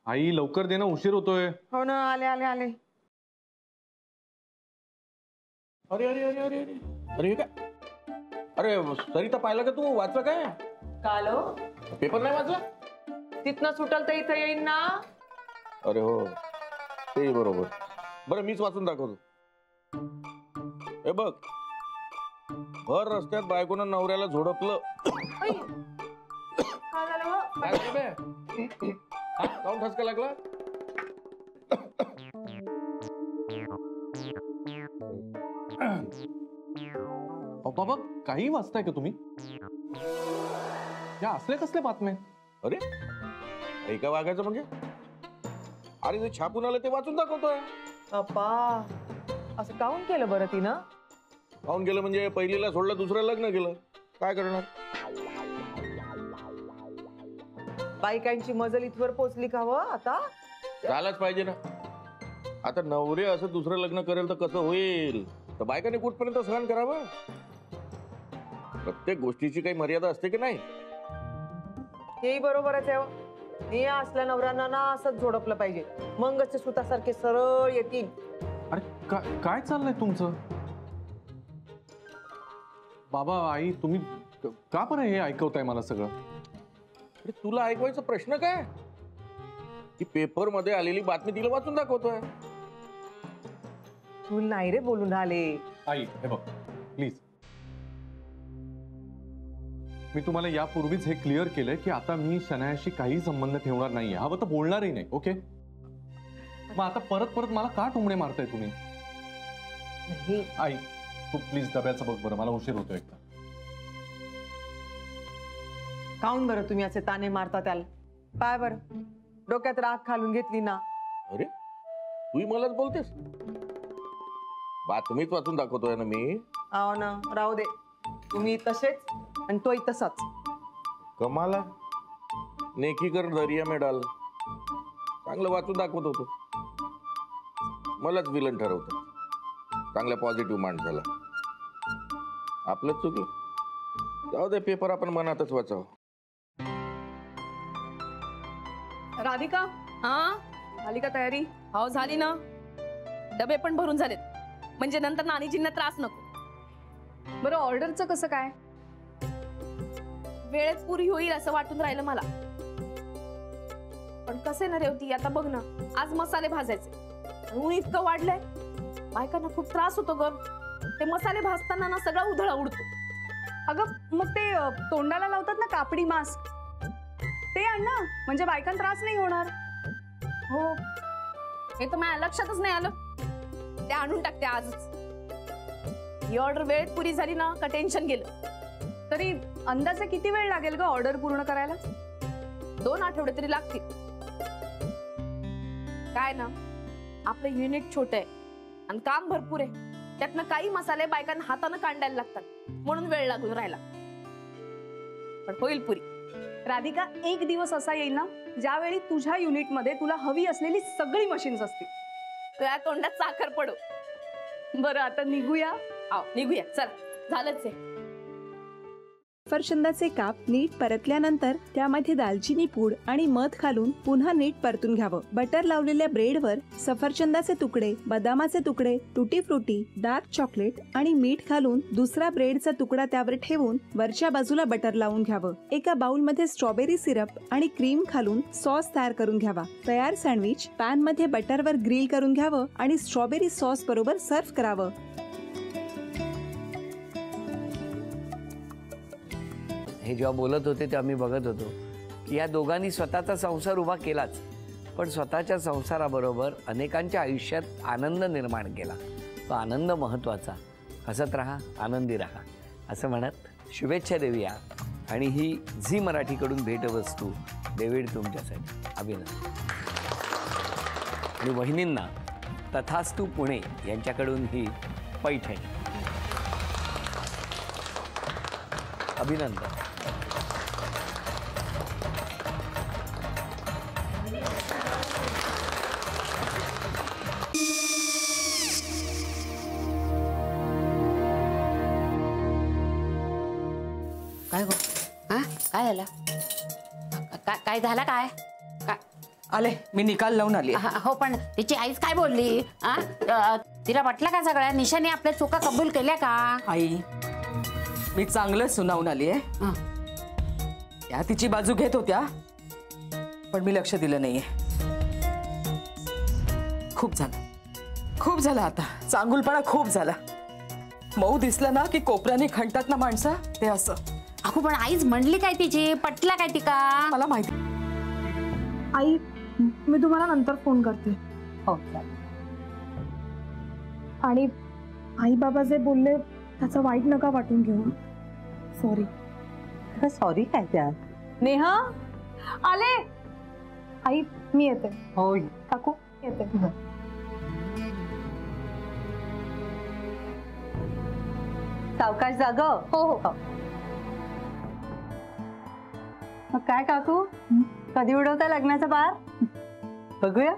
आई लवकर दे ना, उशीर होतोय. हो ना, आले आले आले. अरे अरे अरे अरे अरे अरे काय? अरे सरिता पाहिलं का तू? वाचलं काय? कालो पेपर नाही वाचला? तिथनं सुटल तर इथं येईन ना. अरे हो, ते बरोबर. बरं मीच वाचून दाखवतो. हे बघ, भर रस्त्यात बायकोनं नवऱ्याला झोडपलं. काय झालं? काय झालं बे? हा, काऊन ठसका लागला? बाबा काही वाचताय का तुम्ही? या असले कसले बातम्या? अरे एका वागायचं म्हणजे? अरे जे छापून आलं ते वाचून दाखवतोय. अप्पा, असं काऊन केलं बरं तिनं? काऊन गेलं म्हणजे पहिलीला सोडलं, दुसरं लग्न केलं. काय करणार? बायकांची मजल इथवर पोचली का? आता झालंच पाहिजे ना. आता नवरे असं दुसरं लग्न करेल तर कसं होईल? तर बायकाने कुठपर्यंत सहन करावं? प्रत्येक गोष्टीची काही मर्यादा असते की नाही? हेही बरोबरच आहे. हे असल्या नवऱ्यांना ना असंच झोडपलं पाहिजे, मगच ते सुतासारखे सरळ येतील. अरे काय चाललंय तुमचं? बाबा आई तुम्ही का बरं हे ऐकवताय मला सगळं? अरे तुला ऐकवायचा प्रश्न काय? की पेपर मध्ये आलेली बातमी तिला वाचून दाखवतोय. तू नाही रे बोलून राहिले. आई हे बघ प्लीज, मी तुम्हाला यापूर्वीच हे क्लिअर केलंय की आता मी शनायाशी काही संबंध ठेवणार नाहीये. हवं तर बोलणारही नाही. ओके, मग आता परत परत मला का टोमणे मारताय तुम्ही? नाही आई तू प्लीज डब्याचं बघ बरं, मला उशीर होतो एकदा. काऊन बरं तुम्ही असे ताने मारता त्याला? पाय बरं, डोक्यात राग घालून घेतली ना. अरे तू मलाच बोलतेस? बातमीच वाचून दाखवतोय ना मी. हो ना, राहू दे. तुम्ही तसेच आणि तोही तसाच. कमाला नेकी कर दरिया में डाल. चांगलं वाचून दाखवत होतो, मलाच विलन ठरवतं. चांगल्या पॉझिटिव्ह माणसाला. आपलंच चुकलं. जाऊ दे, पेपर आपण मनातच वाचावं. राधिका, हा झाली का तयारी? हो झाली ना. डबे पण भरून झालेत, म्हणजे नंतर नानीजींना त्रास नको. बरं ऑर्डरचं कसं काय? वेळेत पुरी होईल असं वाटून राहिलं मला. पण कसे ना रेवती, आता बघ ना, आज मसाले भाजायचे, ऊन इतकं वाढलंय, बायकांना खूप त्रास होतो ग. ते मसाले भाजताना ना सगळा उधळा उडतो. अगं मग ते तोंडाला लावतात ना कापडी मास्क, ते आण ना, म्हणजे बायकांना त्रास नाही होणार. हो, हे तर माझ्या लक्षातच नाही आलं. ते आणून टाकते आजच. ही ऑर्डर वेळेत पुरी झाली ना का टेन्शन गेलं. तरी अंदाजे किती वेळ लागेल ग ऑर्डर पूर्ण करायला? 2 आठवडे तरी लागतील. काय ना, आपलं युनिट छोट आहे आणि काम भरपूर आहे. त्यातनं काही मसाले बायकांना हातानं काढायला लागतात, म्हणून वेळ लागून राहिला. पण होईल पुरी. राधिका, एक दिवस असा येईल ना ज्यावेळी तुझ्या युनिट मध्ये तुला हवी असलेली सगळी मशीन्स असतील. तुझ्या तोंडात साखर पडो. बरं आता निघूया. निघूया, चल. झालंच आहे. सफरचंदाचे काप नीट परतल्यानंतर त्यामध्ये दालचिनी पूड आणि मध घालून पुन्हा नीट परतून घ्यावं. बटर लावलेल्या ब्रेडवर सफरचंदाचे तुकडे, बदामाचे तुकडे, टुटी फ्रुटी, डार्क चॉकलेट आणि मीठ घालून दुसरा ब्रेडचा तुकडा त्यावर ठेवून वरच्या बाजूला बटर लावून घ्यावं. एका बाउलमध्ये स्ट्रॉबेरी सिरप आणि क्रीम घालून सॉस तयार करून घ्यावा. तयार सँडविच पॅन मध्ये बटरवर ग्रिल करून घ्यावं आणि स्ट्रॉबेरी सॉस बरोबर सर्व्ह करावं. हे जेव्हा बोलत होते तेव्हा मी बघत होतो की या दोघांनी स्वतःचा संसार उभा केलाच, पण स्वतःच्या संसाराबरोबर अनेकांच्या आयुष्यात आनंद निर्माण केला. तो आनंद महत्त्वाचा. हसत राहा, आनंदी राहा असं म्हणत शुभेच्छा देऊया. आणि ही झी मराठीकडून भेटवस्तू डेव्हिड तुमच्यासाठी. अभिनंदन. आणि वहिनींना तथास्तू पुणे यांच्याकडून ही पैठणी. अभिनंदन. काय गो? हा काय झालं? काय झालं? काय आले मी निकाल लावून आली हो पण तिची आईच काय बोलली तिला वाटलं का सगळ्या निशाने आपल्या चुका कबूल केल्या का? आई मी चांगलं सुनावून आली आहे हं. त्या तिची बाजू घेत होत्या पण मी लक्ष दिलं नाहीये. खूप झालं आता चांगुलपणा खूप झाला. मऊ दिसलं ना की कोपऱ्याने खणतात ना माणसं ते असं. अहो पण आईच म्हणली काय तिची पटला काय ती का? मला माहिती. आई मी तुम्हाला नंतर फोन करते. हो आणि आई बाबा जे बोलले त्याचं वाईट नका वाटून घेऊ. सॉरी. सॉरी काय त्या? नेहा आले. आई मी येते. हो काकू येते. सावकाश जाग. हो हो. मग काय काकू, कधी उडवता लग्नाचा बार? बघूया.